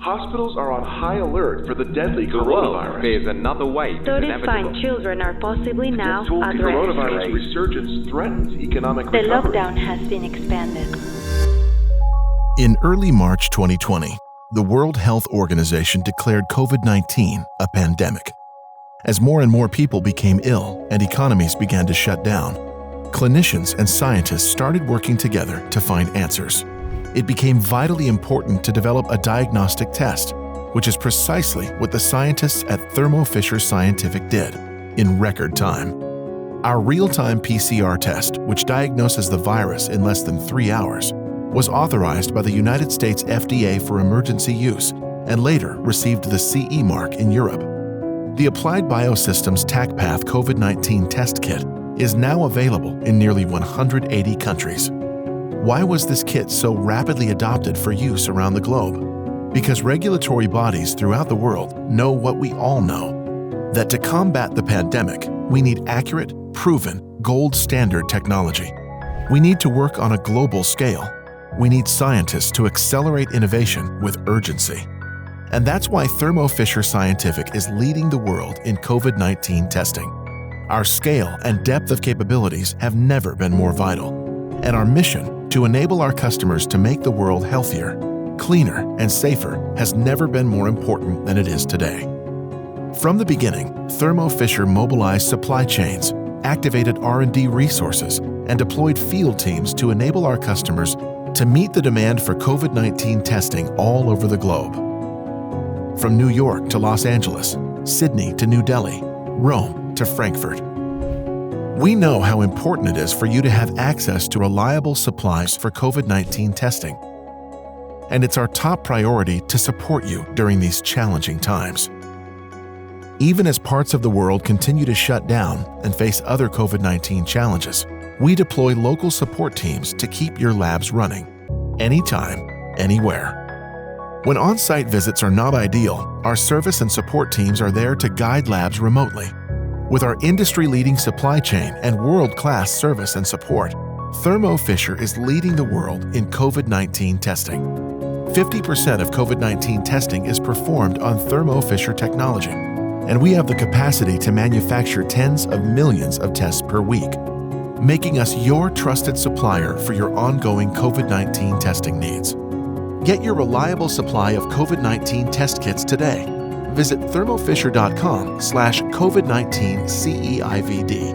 Hospitals are on high alert for the deadly coronavirus. Fears another wave is 35 children are possibly now at risk. Coronavirus resurgence threatens economic The recovery. lockdown has been expanded. In early March 2020, the World Health Organization declared COVID-19 a pandemic. As more and more people became ill and economies began to shut down, clinicians and scientists started working together to find answers. It became vitally important to develop a diagnostic test, which is precisely what the scientists at Thermo Fisher Scientific did in record time. Our real-time PCR test, which diagnoses the virus in less than 3 hours, was authorized by the United States FDA for emergency use and later received the CE mark in Europe. The Applied Biosystems TaqPath COVID-19 test kit is now available in nearly 180 countries. Why was this kit so rapidly adopted for use around the globe? Because regulatory bodies throughout the world know what we all know, that to combat the pandemic, we need accurate, proven, gold standard technology. We need to work on a global scale. We need scientists to accelerate innovation with urgency. And that's why Thermo Fisher Scientific is leading the world in COVID-19 testing. Our scale and depth of capabilities have never been more vital, and our mission to enable our customers to make the world healthier, cleaner, and safer has never been more important than it is today. From the beginning, Thermo Fisher mobilized supply chains, activated R&D resources, and deployed field teams to enable our customers to meet the demand for COVID-19 testing all over the globe. From New York to Los Angeles, Sydney to New Delhi, Rome to Frankfurt. We know how important it is for you to have access to reliable supplies for COVID-19 testing. And it's our top priority to support you during these challenging times. Even as parts of the world continue to shut down and face other COVID-19 challenges, we deploy local support teams to keep your labs running, anytime, anywhere. When on-site visits are not ideal, our service and support teams are there to guide labs remotely. With our industry-leading supply chain and world-class service and support, Thermo Fisher is leading the world in COVID-19 testing. 50% of COVID-19 testing is performed on Thermo Fisher technology, and we have the capacity to manufacture tens of millions of tests per week, making us your trusted supplier for your ongoing COVID-19 testing needs. Get your reliable supply of COVID-19 test kits today. Visit thermofisher.com/COVID-19 CEIVD